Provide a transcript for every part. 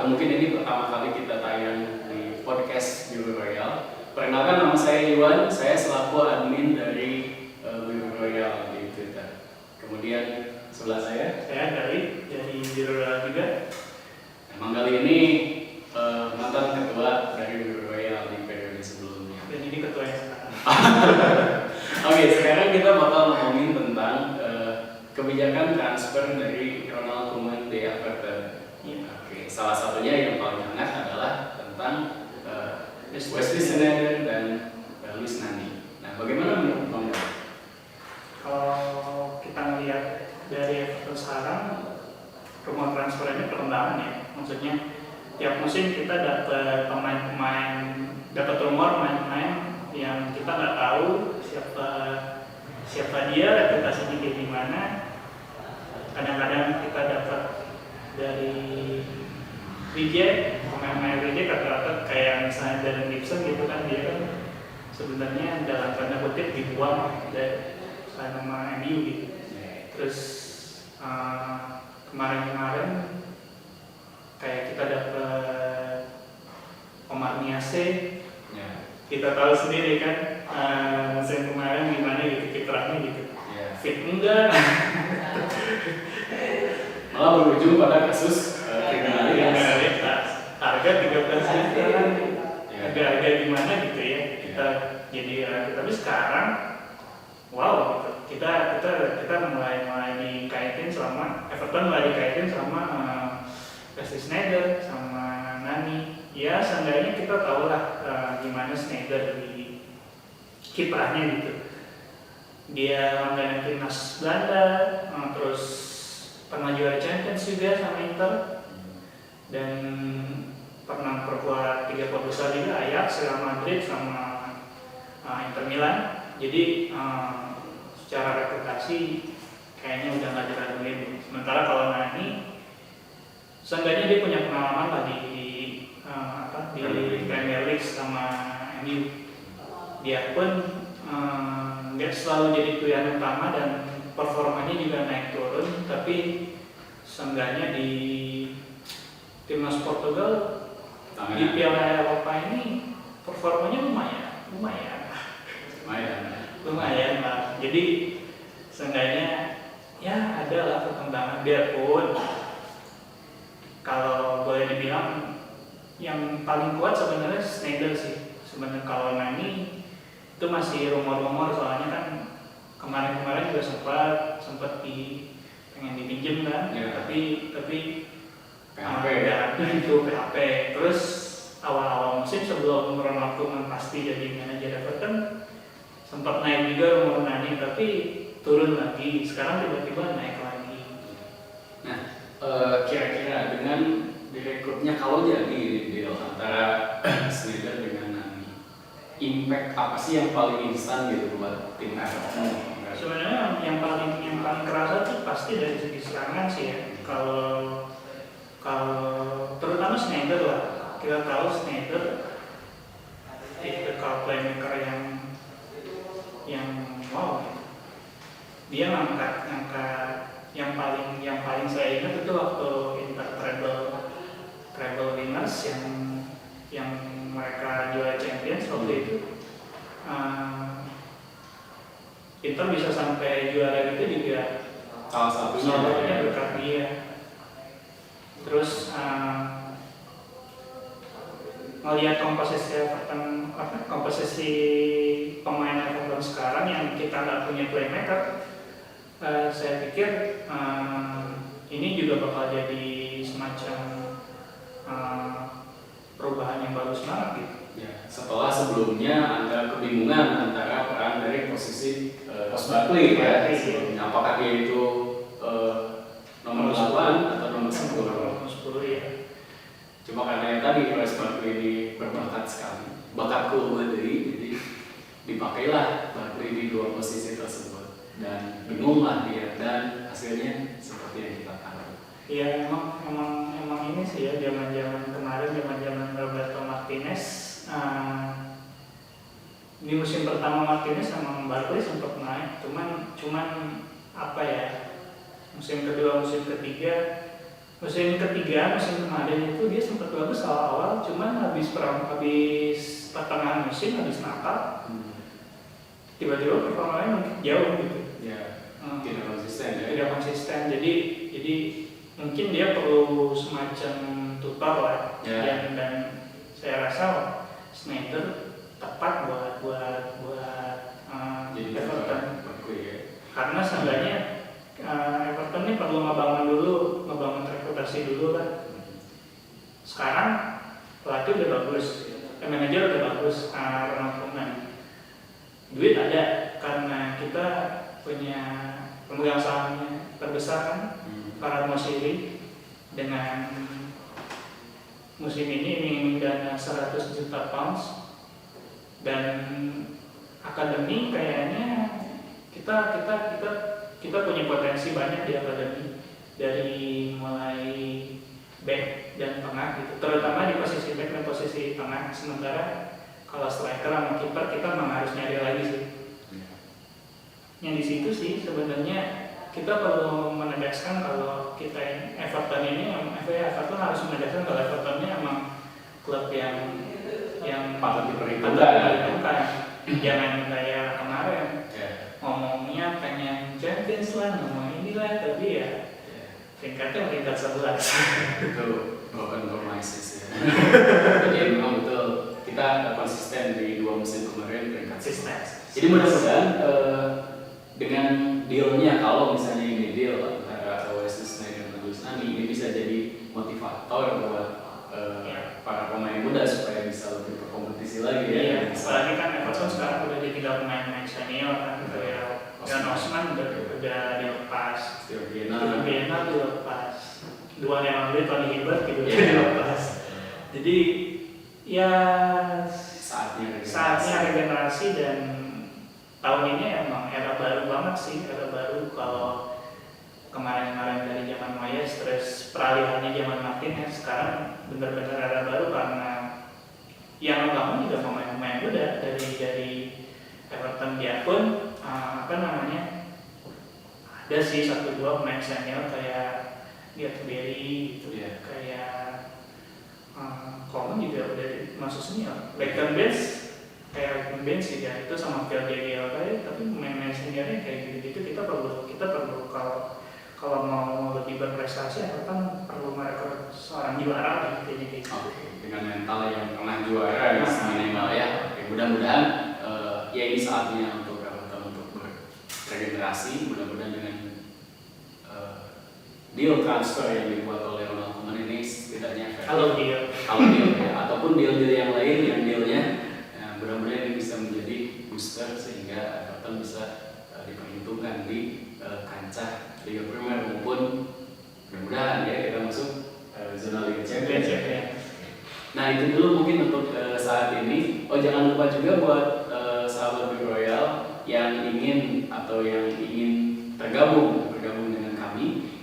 atau mungkin ini pertama kali kita tayang di podcast Biru Royal. Perkenalkan, nama saya Iwan, saya selaku admin dari Biru Royal di Twitter. Kemudian sebelah saya Galih dari Biru Royal juga. Emang kali ini mantan ketua dari Biru Royal di periode sebelumnya. Dan ini ketua yang sekarang. Oke, sekarang kita bakal ngomongin tentang kebijakan transfer dari Ronald Koeman di Everton. Oke, salah satunya yang paling hangat adalah tentang Wesley Sneijder dan Luis Nani. Nah, bagaimana menurut Bang? Kalau kita melihat dari Everton sekarang, rumor transfernya perkembangan ya. Maksudnya tiap musim kita dapat pemain-pemain, dapat rumor pemain-pemain yang kita nggak tahu siapa dia, reputasinya kayak gimana. Kadang-kadang kita dapat dari reject, pemain-pemain reject rata-rata kayak misalnya Darren Gibson gitu kan, dia kan sebenarnya dalam tanda kutip dibuang dari nama MU gitu. Terus kemarin-kemarin kayak kita dapat Omar Niasse. Kita tahu sendiri kan musim kemarin gimana gitu kiprahnya gitu. Fit enggak. Malah berujung pada kasus kriminalitas. Harga 13 juta kan. Agak gimana gitu ya. Kita jadi tapi sekarang wow gitu. Kita mulai dikaitin sama Everton, mulai dikaitin sama Wesley Sneijder sama Nani. Ya seenggaknya kita tahu lah gimana Sneijder di kiprahnya gitu. Dia langganan timnas Belanda, terus pernah juara Champions juga sama Inter, dan pernah perkuat 3 klub besar juga, Ajax, Real Madrid sama Inter Milan. Jadi secara reputasi kayaknya udah nggak diraguin. Sementara kalau Nani, seenggaknya dia punya pengalaman lah di Premier League sama MU. Dia pun nggak selalu jadi pilihan utama dan performanya juga naik turun, tapi seenggaknya di timnas Portugal di Piala Eropa ini performanya lumayan lah. Jadi seenggaknya ya ada lah perkembangan, biarpun kalau boleh dibilang yang paling kuat sebenarnya Sneijder sih. Sebenarnya kalau Nani itu masih rumor-rumor, soalnya kan kemarin juga sempat pengen dipinjem kan, tapi PHP. Terus awal musim sebelum Ronald Koeman pasti jadi manajer Everton, sempat naik juga rumor Nani, tapi turun lagi. Sekarang tiba-tiba naik lagi. Nah, kira-kira dengan direkrutnya kalau jadi deal antara Sneijder dengan Nani, impact apa sih yang paling instan gitu buat tim Everton? Sebenarnya yang paling kerasa tuh pasti dari segi serangan sih ya. Kalau terutama Sneijder lah, kita tahu Sneijder tipikal playmaker yang wow. Dia ngangkat yang paling saya ingat itu waktu Inter treble winners yang mereka juara Champions waktu itu. Inter bisa sampai juara gitu juga salah satunya berkat dia. Terus ngelihat komposisi pemain Everton sekarang yang kita nggak punya playmaker, saya pikir ini juga bakal jadi semacam perubahan yang bagus banget gitu. Ya, setelah sebelumnya ada kebingungan antara peran dari posisi Ross Barkley ya. Apakah dia itu nomor 8 atau nomor 10 ya. Cuma karena yang tadi Ross Barkley ini berbakat sekali, bakat jadi dipakailah Barkley di 2 posisi tersebut, dan bingung lah dia, dan hasilnya seperti yang kita tahu. Iya, emang ini sih ya, zaman Roberto Martinez. Di musim pertama Martinez sama Barkley sempat naik, cuman apa ya, musim kedua musim ketiga musim ketiga, musim kemarin itu dia sempat bagus awal-awal, cuman habis pertengahan musim, habis Natal, tiba-tiba performanya makin jauh gitu. Ya, Hmm. tidak konsisten ya. Tidak konsisten. Jadi mungkin dia perlu semacam tutor lah. Ya. Dan saya rasa Sneijder tepat buat Jadi Everton. ya. Karena sebenarnya Everton ini perlu ngebangun reputasi dulu kan. Sekarang pelatih udah bagus, manajer udah bagus, Ronald Koeman. Duit ada karena kita punya pemegang sahamnya terbesar kan, para Moshiri, dengan musim ini dana 100 juta pounds, dan akademi kayaknya kita punya potensi banyak di akademi, dari mulai back dan tengah gitu, terutama di posisi back dan posisi tengah. Sementara kalau striker sama kiper kita memang harus nyari lagi sih. Yang di situ sih sebenarnya kita perlu menegaskan kalau kita Everton harus menegaskan kalau Everton ini emang klub yang patut diperhitungkan. Jangan kayak kemarin ngomongnya pengen Champions lah, ngomong inilah, tapi ya peringkatnya peringkat 11. Itu broken promises ya. Jadi memang betul kita konsisten di 2 musim kemarin peringkat Konsisten. Jadi mudah-mudahan dengan dealnya, kalau misalnya ini deal antara Wesley Sneijder dan Luis Nani, ini bisa jadi motivator buat para pemain muda supaya bisa lebih berkompetisi lagi ya. Iya, apalagi kan Everton sekarang udah ditinggal pemain-pemain senior kan, kayak Jan Osman udah dilepas, Steven Bienar dilepas, dua yang ambil Tony Hibbert juga dilepas. Jadi ya saatnya regenerasi, dan tahun ini emang era baru banget sih, era baru. Kalau kemarin-kemarin dari zaman Moyes, terus peralihannya zaman Martinez, sekarang benar-benar era baru karena yang membangun juga pemain-pemain muda dari Everton. Dia pun ada sih 1-2 pemain senior kayak Berry gitu, kayak Coleman juga udah masuk senior. Leighton Baines juga itu sama Phil Jagielka, tapi pemain-pemain seniornya kayak gitu-gitu. Kita perlu kalau mau lebih berprestasi, Everton perlu merekrut seorang juara gitu. Dengan mental yang pernah juara minimal ya. Mudah-mudahan ya ini saatnya untuk Everton untuk berregenerasi. Mudah-mudahan dengan deal transfer yang dibuat oleh Ronald Koeman ini setidaknya kalau deal ya, ataupun deal-deal yang lain yang dealnya mudah-mudahan ini bisa menjadi booster sehingga Everton bisa diperhitungkan di kancah Liga Premier, maupun mudah-mudahan ya kita masuk zona Liga Champions. Nah itu dulu mungkin untuk saat ini. Jangan lupa juga buat sahabat Biru Royal yang ingin tergabung dengan kami.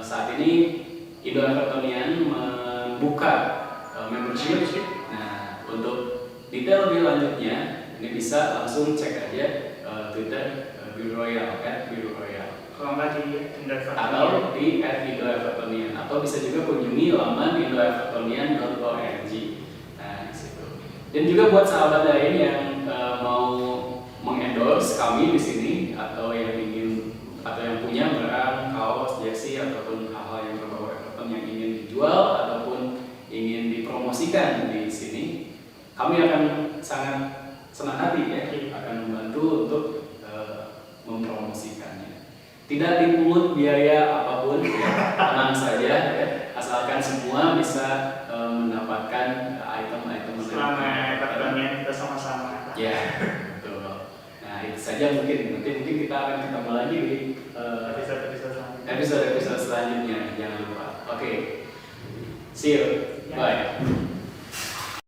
Saat ini Indo Evertonian membuka membership. Nah untuk detail lebih lanjutnya ini bisa langsung cek aja Twitter Biru Royal @Biru Royal. Kalau nggak di atau di @IndoEvertonian, atau bisa juga kunjungi laman indoevertonian.org. Nah di situ. Dan juga buat sahabat lain yang mau mengendorse kami di sini, atau yang punya barang, kaos, jersey, ataupun hal-hal yang berbau Everton yang ingin dijual ataupun ingin dipromosikan di sini, kami akan sangat senang hati ya, akan membantu untuk mempromosikannya. Tidak dipungut biaya apapun, ya, tenang saja ya, asalkan semua bisa mendapatkan item-item selama Evertonian kita sama-sama. Ya, betul. Nah itu saja mungkin kita akan ketemu lagi di episode selanjutnya. Jangan lupa. Oke, see you. Bye.